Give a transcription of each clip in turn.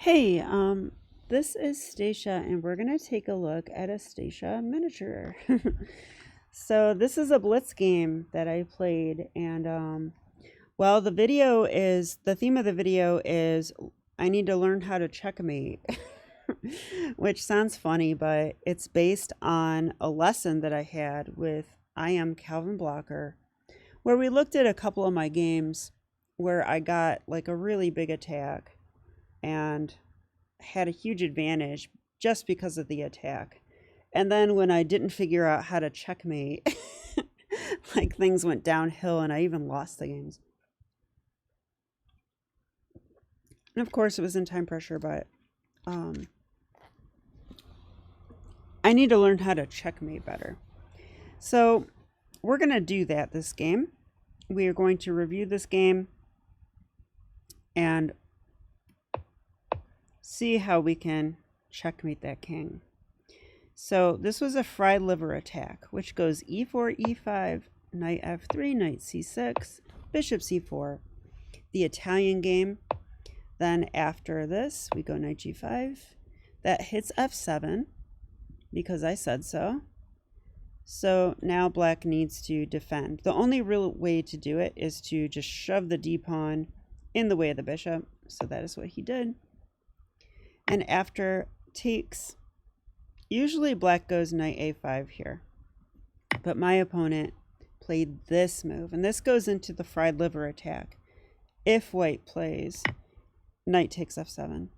Hey, this is Stacia, and we're gonna take a look at a Stacia miniature. So this is a Blitz game that I played, and well, the theme of the video is I need to learn how to checkmate, which sounds funny, but it's based on a lesson that I had with I am Calvin Blocker, where we looked at a couple of my games where I got like a really big attack and had a huge advantage just because of the attack. And then when I didn't figure out how to checkmate, like things went downhill and I even lost the games. And of course, it was in time pressure, but I need to learn how to checkmate better. So we're going to do that this game. We are going to review this game and see how we can checkmate that king. So this was a fried liver attack, which goes e4, e5, knight f3, knight c6, bishop c4. The Italian game. Then after this, we go knight g5. That hits f7 because I said so. So now black needs to defend. The only real way to do it is to just shove the d-pawn in the way of the bishop. So that is what he did. And after takes, usually black goes knight a5 here. But my opponent played this move. And this goes into the fried liver attack. If white plays, knight takes f7.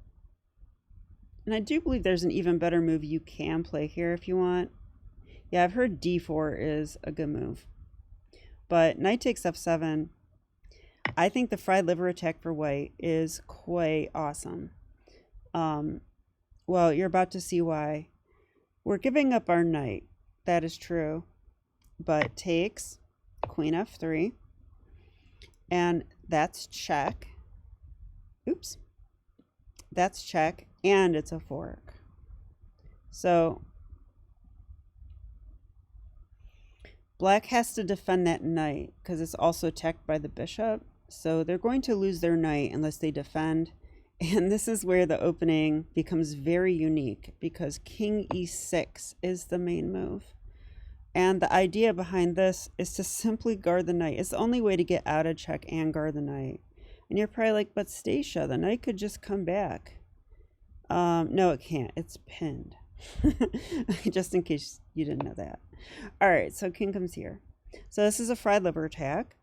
And I do believe there's an even better move you can play here if you want. Yeah, I've heard d4 is a good move. But knight takes f7. I think the fried liver attack for white is quite awesome. Well, you're about to see why. We're giving up our knight. That is true. But takes queen f3. And that's check. Oops. That's check. And it's a fork. So black has to defend that knight because it's also attacked by the bishop. So they're going to lose their knight unless they defend. And this is where the opening becomes very unique because king e6 is the main move. And the idea behind this is to simply guard the knight. It's the only way to get out of check and guard the knight. And you're probably like, but Stacia, the knight could just come back. No, it can't. It's pinned. Just in case you didn't know that. All right, so king comes here. So this is a fried liver attack.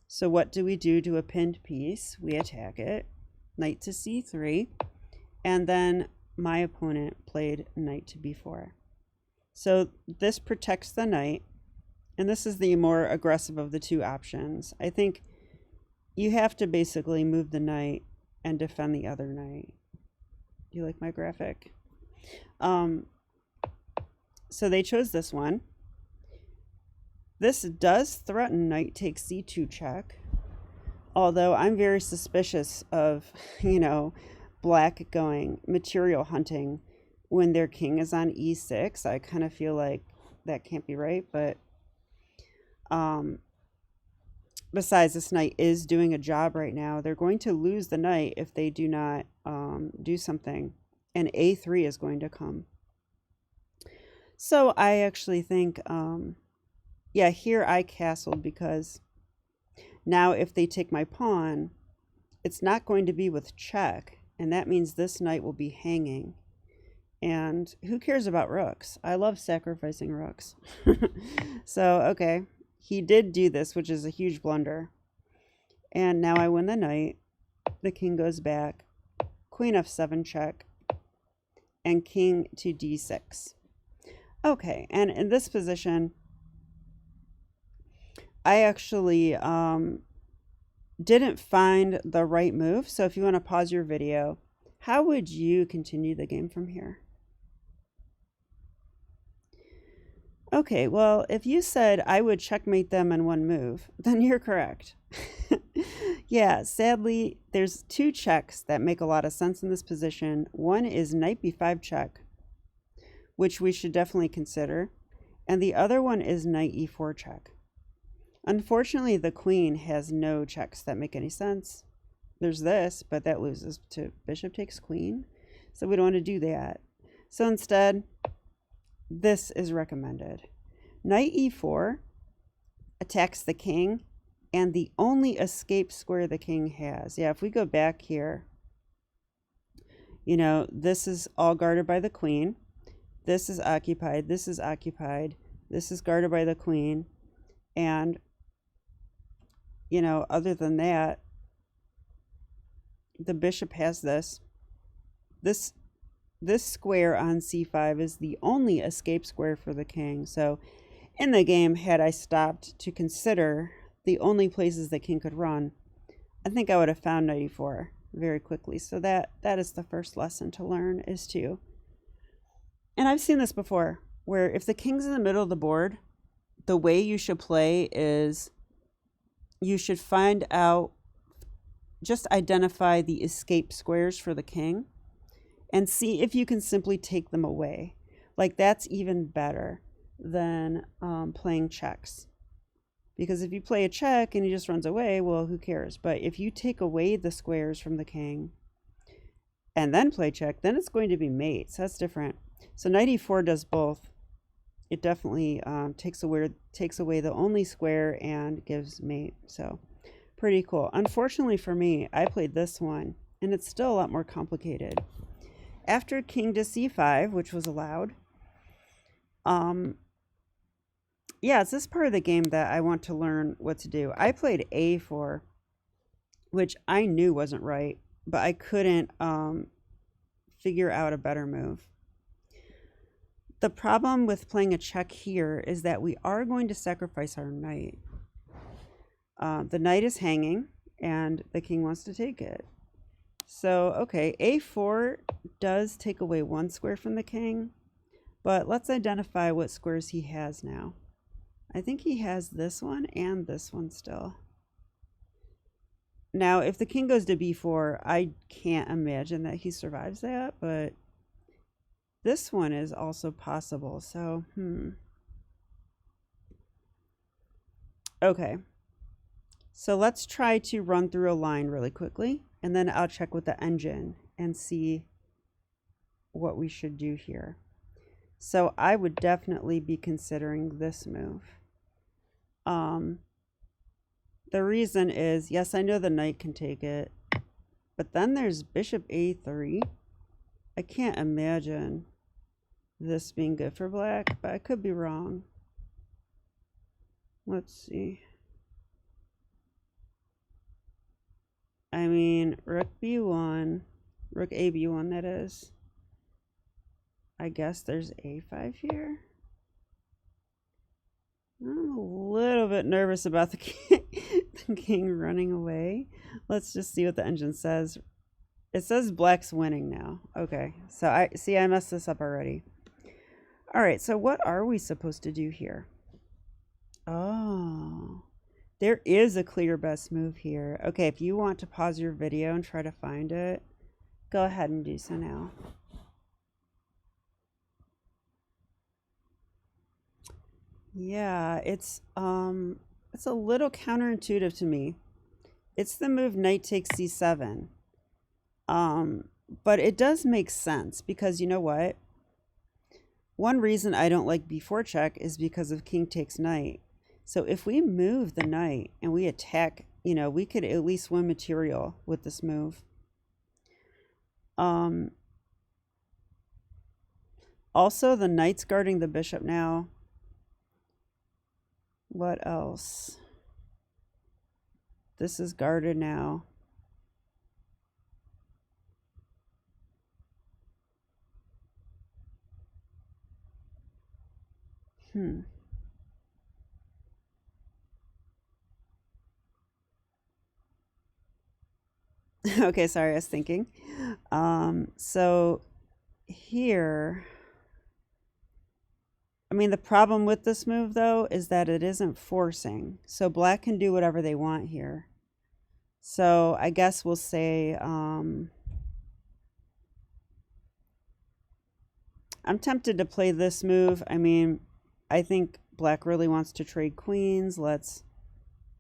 So what do we do to a pinned piece? We attack it. Knight to c3, and then my opponent played knight to b4. So this protects the knight, and this is the more aggressive of the two options. I think you have to basically move the knight and defend the other knight. Do you like my graphic? So they chose this one. This does threaten knight takes c2 check. Although I'm very suspicious of, black going material hunting when their king is on e6. I kind of feel like that can't be right. But besides, this knight is doing a job right now. They're going to lose the knight if they do not do something. And a3 is going to come. So I actually think, yeah, here I castled because now if they take my pawn, it's not going to be with check, and that means this knight will be hanging. And who cares about rooks? I love sacrificing rooks. So, okay, he did do this, which is a huge blunder. And now I win the knight. The king goes back. Queen f7 check. And king to d6. Okay, and in this position, I actually didn't find the right move. So if you want to pause your video, how would you continue the game from here? Okay, well, if you said I would checkmate them in one move, then you're correct. Yeah, sadly, there's two checks that make a lot of sense in this position. One is knight b5 check, which we should definitely consider. And the other one is knight e4 check. Unfortunately, the queen has no checks that make any sense. there's this, but that loses to bishop takes queen. So we don't want to do that. So instead, this is recommended. Knight e4 attacks the king and the only escape square the king has. Yeah, if we go back here, you know, this is all guarded by the queen. This is occupied. This is occupied. This is guarded by the queen. And, you know, other than that, the bishop has this. This square on c5 is the only escape square for the king. So in the game, had I stopped to consider the only places the king could run, I think I would have found knight e4 very quickly. So that is the first lesson to learn, is to, and I've seen this before, where if the king's in the middle of the board, the way you should play is you should find out, just identify the escape squares for the king and see if you can simply take them away. Like, that's even better than playing checks. Because if you play a check and he just runs away, well, who cares? But if you take away the squares from the king and then play check, then it's going to be mate. So that's different. So knight e4 does both. It definitely takes away the only square and gives mate. So pretty cool. Unfortunately for me, I played this one, and it's still a lot more complicated. After king to c5, which was allowed, yeah, it's this part of the game that I want to learn what to do. I played a4, which I knew wasn't right, but I couldn't figure out a better move. The problem with playing a check here is that we are going to sacrifice our knight. The knight is hanging, and the king wants to take it. So, okay, a4 does take away one square from the king, but let's identify what squares he has now. I think he has this one and this one still. Now, if the king goes to b4, I can't imagine that he survives that, but this one is also possible. So, okay. So let's try to run through a line really quickly, and then I'll check with the engine and see what we should do here. So I would definitely be considering this move. The reason is, yes, I know the knight can take it, but then there's bishop a3. I can't imagine this being good for black, but I could be wrong. Let's see. I mean, rook b1, rook a b1, that is. I guess there's a5 here. I'm a little bit nervous about the king running away. Let's just see what the engine says. It says black's winning now. Okay, so I messed this up already. All right, so what are we supposed to do here? Oh, there is a clear best move here. Okay, if you want to pause your video and try to find it, go ahead and do so now. Yeah, it's a little counterintuitive to me. It's the move knight takes c7. But it does make sense, because you know what? One reason I don't like b4 check is because of king takes knight. So if we move the knight and we attack, you know, we could at least win material with this move. Also, the knight's guarding the bishop now. What else? This is guarded now. Okay, sorry, I was thinking. So here, I mean, the problem with this move, though, is that it isn't forcing. So black can do whatever they want here. So I guess we'll say, I'm tempted to play this move. I mean, I think black really wants to trade queens. Let's,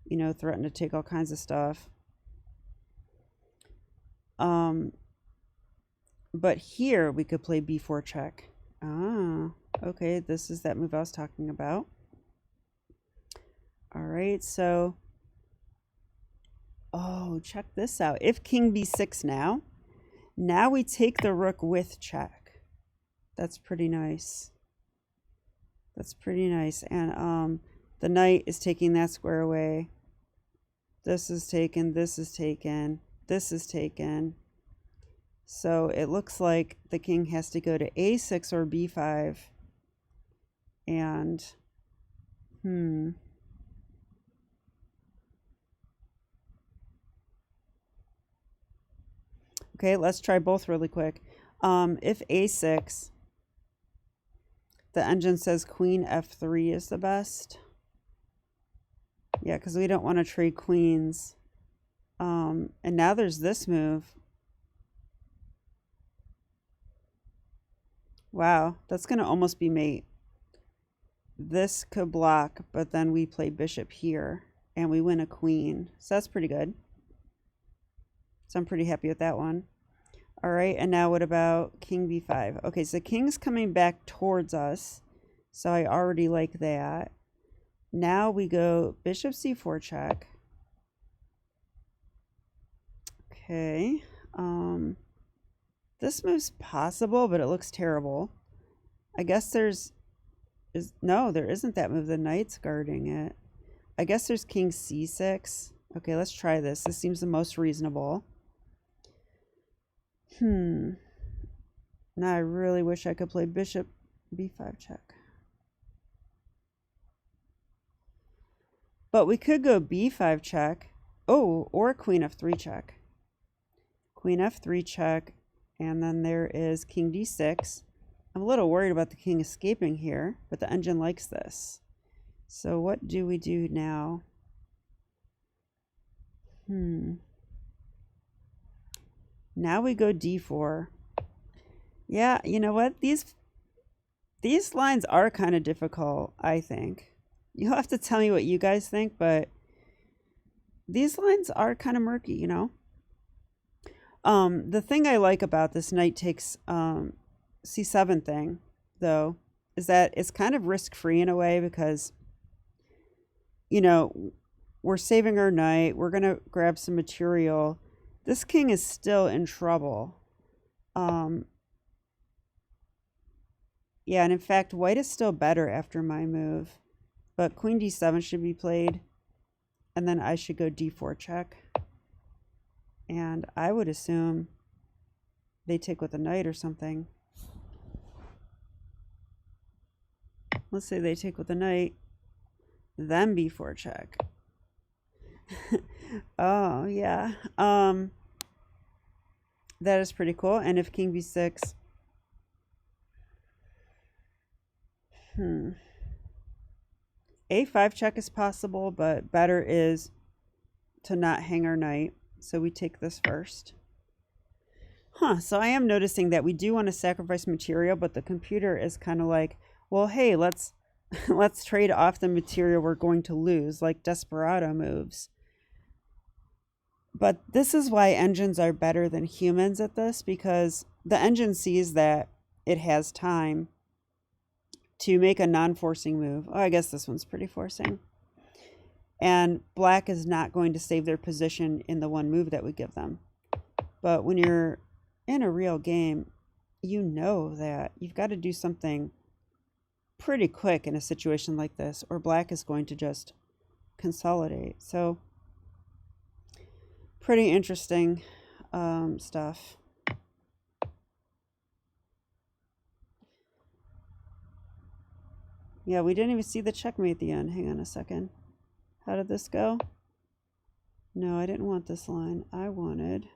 you know, threaten to take all kinds of stuff. But here we could play b4 check. Ah, okay, this is that move I was talking about. All right, so, oh, check this out. If king b6 now we take the rook with check. That's pretty nice. That's pretty nice. And the knight is taking that square away. This is taken, this is taken, this is taken. So it looks like the king has to go to a6 or b5. And, okay, let's try both really quick. If a6, the engine says queen f3 is the best. Yeah, because we don't want to trade queens. And now there's this move. Wow, that's going to almost be mate. This could block, but then we play bishop here, and we win a queen. So that's pretty good. So I'm pretty happy with that one. All right, and now what about king b5? Okay, so king's coming back towards us, so I already like that. Now we go bishop c4 check. Okay. This move's possible, but it looks terrible. I guess no, there isn't that move. The knight's guarding it. I guess there's king c6. Okay, let's try this. This seems the most reasonable. Now I really wish I could play bishop b5 check. But we could go b5 check. Oh, or queen f3 check. Queen f3 check. And then there is king d6. I'm a little worried about the king escaping here, but the engine likes this. So what do we do now? Now we go d4. Yeah, you know what? These lines are kind of difficult, I think. You'll have to tell me what you guys think, but these lines are kind of murky, you know? The thing I like about this knight takes c7 thing, though, is that it's kind of risk-free in a way because, you know, we're saving our knight. We're going to grab some material. This king is still in trouble. Yeah, and in fact, white is still better after my move. But queen d7 should be played. And then I should go d4 check. And I would assume they take with a knight or something. Let's say they take with a knight. Then b4 check. Oh, yeah. That is pretty cool. And if king b6... a5 check is possible, but better is to not hang our knight. So we take this first. So I am noticing that we do want to sacrifice material, but the computer is kind of like, well, hey, let's trade off the material we're going to lose, like desperado moves. But this is why engines are better than humans at this, because the engine sees that it has time to make a non-forcing move. Oh, I guess this one's pretty forcing. And black is not going to save their position in the one move that we give them. But when you're in a real game, you know that you've got to do something pretty quick in a situation like this, or black is going to just consolidate. So pretty interesting stuff. Yeah, we didn't even see the checkmate at the end. Hang on a second. How did this go? No, I didn't want this line. I wanted...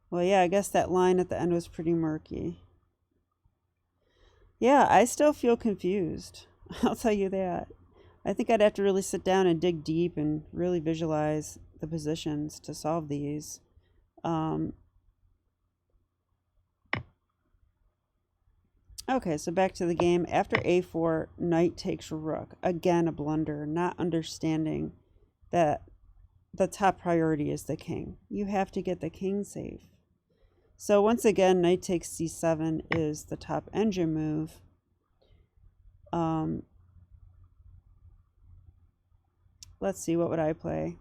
Well, yeah, I guess that line at the end was pretty murky. Yeah, I still feel confused. I'll tell you that. I think I'd have to really sit down and dig deep and really visualize the positions to solve these. Okay, so back to the game. After a4, knight takes rook. Again, a blunder, not understanding that the top priority is the king. You have to get the king safe. So once again, knight takes c7 is the top engine move. Let's see, what would I play?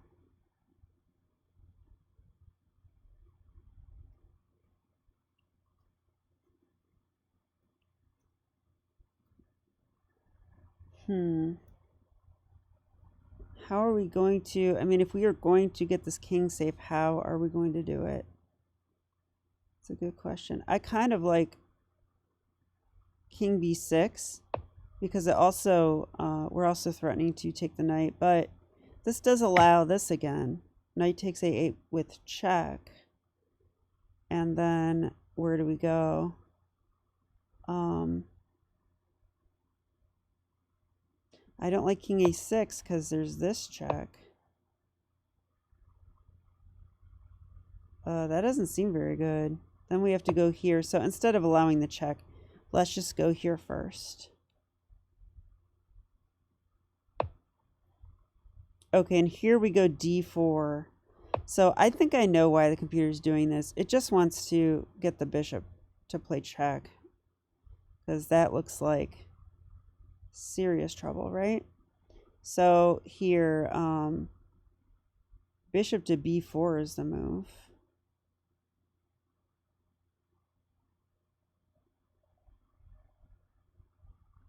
How are we going to, I mean, if we are going to get this king safe, how are we going to do it? It's a good question. I kind of like king b6 because it also, we're also threatening to take the knight, but this does allow this again. Knight takes a8 with check. And then where do we go? I don't like king a6 because there's this check. That doesn't seem very good. Then we have to go here. So instead of allowing the check, let's just go here first. Okay, and here we go d4. So I think I know why the computer is doing this. It just wants to get the bishop to play check, because that looks like serious trouble, right? So here, bishop to b4 is the move.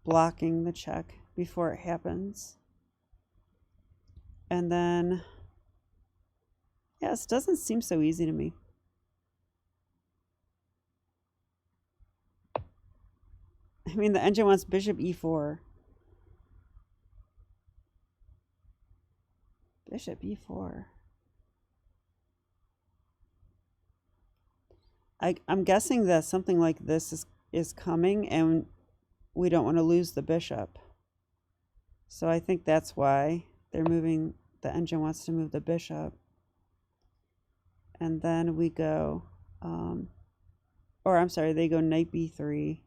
Blocking the check before it happens. And then, yeah, this doesn't seem so easy to me. I mean, the engine wants bishop e4. Bishop e4. I'm guessing that something like this is coming, and we don't want to lose the bishop. So I think that's why they're moving, the engine wants to move the bishop. And then we go, or I'm sorry, they go knight b3.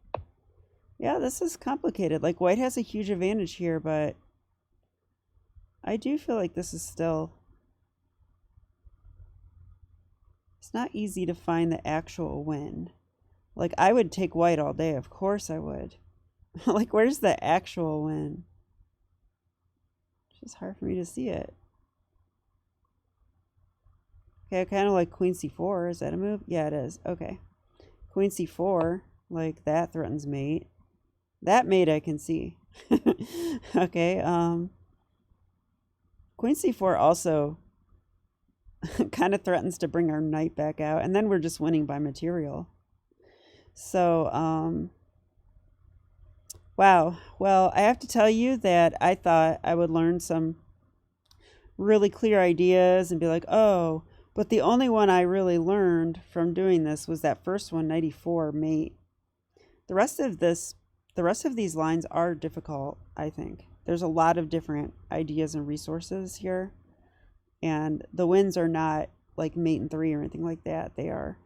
Yeah, this is complicated. Like, white has a huge advantage here, but I do feel like this is still, it's not easy to find the actual win. Like, I would take white all day. Of course I would. Like, where's the actual win? It's just hard for me to see it. Okay, I kind of like queen c4. Is that a move? Yeah, it is. Okay. Queen c4, like that threatens mate. That mate I can see. Okay, queen c4 also kind of threatens to bring our knight back out, and then we're just winning by material. So, wow. Well, I have to tell you that I thought I would learn some really clear ideas and be like, oh, but the only one I really learned from doing this was that first one, 94 mate. The rest of these lines are difficult, I think. There's a lot of different ideas and resources here. And the wins are not like mate and 3 or anything like that. They are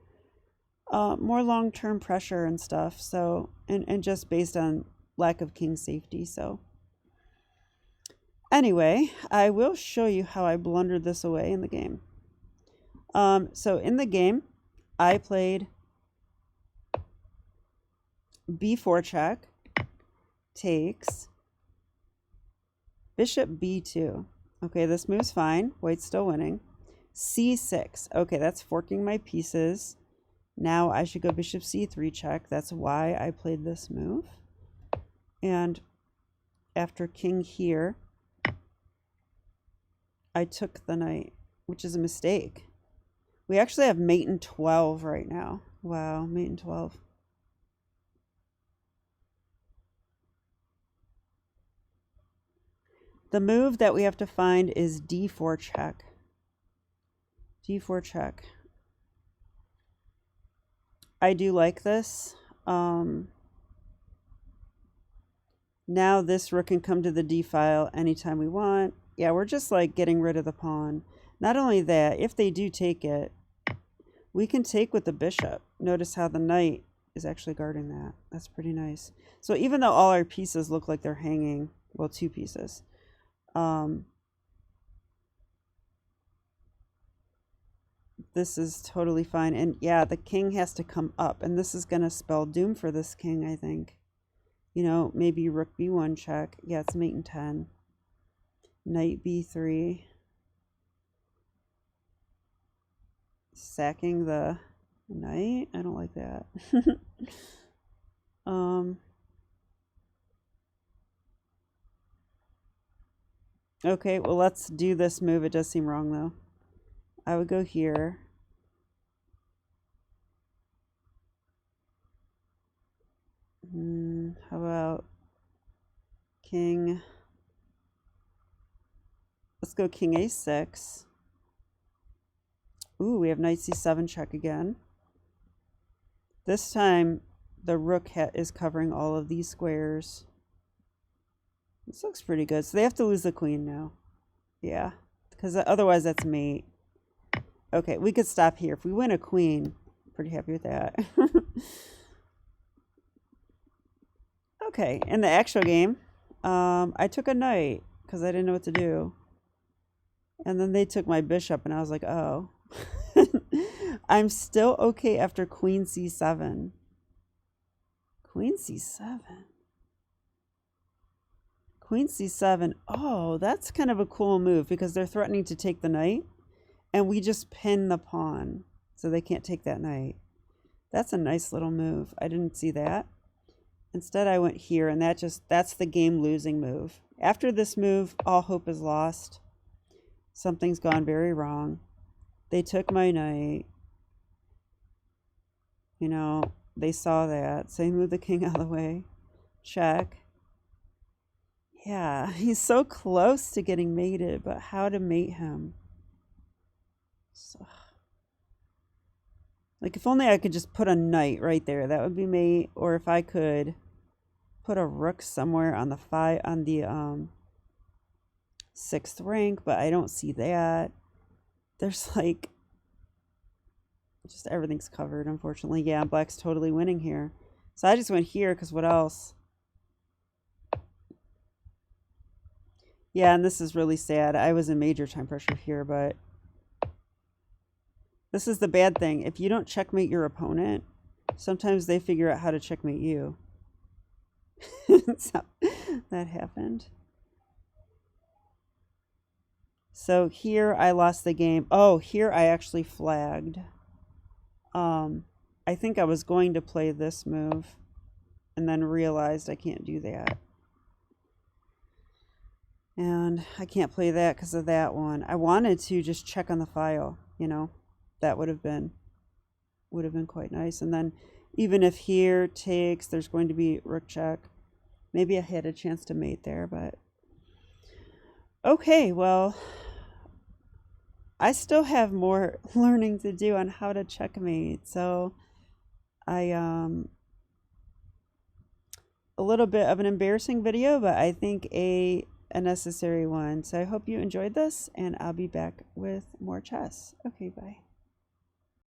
more long-term pressure and stuff. So, and just based on lack of king safety. So anyway, I will show you how I blundered this away in the game. So in the game, I played b4 check, takes, bishop b2. Okay, this move's fine. White's still winning. c6. Okay, that's forking my pieces. Now I should go bishop c3 check. That's why I played this move. And after king here, I took the knight, which is a mistake. We actually have mate in 12 right now. Wow, mate in 12. The move that we have to find is d4 check. d4 check. I do like this. Now this rook can come to the d file anytime we want. Yeah, we're just like getting rid of the pawn. Not only that, if they do take it, we can take with the bishop. Notice how the knight is actually guarding that. That's pretty nice. So even though all our pieces look like they're hanging, well, 2 pieces, this is totally fine. And yeah, the king has to come up, and this is going to spell doom for this king, I think. You know, maybe rook b1 check. Yeah, it's mate and 10. Knight b3. Sacking the knight. I don't like that. Okay, well, let's do this move. It does seem wrong, though. I would go here. How about king? Let's go king a6. Ooh, we have knight c7 check again. This time, the rook is covering all of these squares. This looks pretty good. So they have to lose the queen now. Yeah, because otherwise that's mate. Okay, we could stop here. If we win a queen, pretty happy with that. Okay, in the actual game, I took a knight because I didn't know what to do. And then they took my bishop, and I was like, oh. I'm still okay after queen c7. Queen c7. Queen c7. Oh, that's kind of a cool move because they're threatening to take the knight, and we just pin the pawn so they can't take that knight. That's a nice little move. I didn't see that. Instead, I went here, and that's the game losing move. After this move, all hope is lost. Something's gone very wrong. They took my knight. You know, they saw that. So they moved the king out of the way. Check. Yeah, he's so close to getting mated, but how to mate him? So, like, if only I could just put a knight right there. That would be mate. Or if I could put a rook somewhere on the 6th rank, but I don't see that. There's like just everything's covered, unfortunately. Yeah, black's totally winning here. So I just went here because what else? Yeah, and this is really sad. I was in major time pressure here, but this is the bad thing. If you don't checkmate your opponent, sometimes they figure out how to checkmate you. So that happened. So here I lost the game. Oh, here I actually flagged. I think I was going to play this move and then realized I can't do that. And I can't play that because of that one. I wanted to just check on the file, you know. That would have been quite nice. And then even if here takes, there's going to be rook check. Maybe I had a chance to mate there, but okay, well, I still have more learning to do on how to checkmate. So a little bit of an embarrassing video, but I think a necessary one. So I hope you enjoyed this, and I'll be back with more chess. Okay, bye.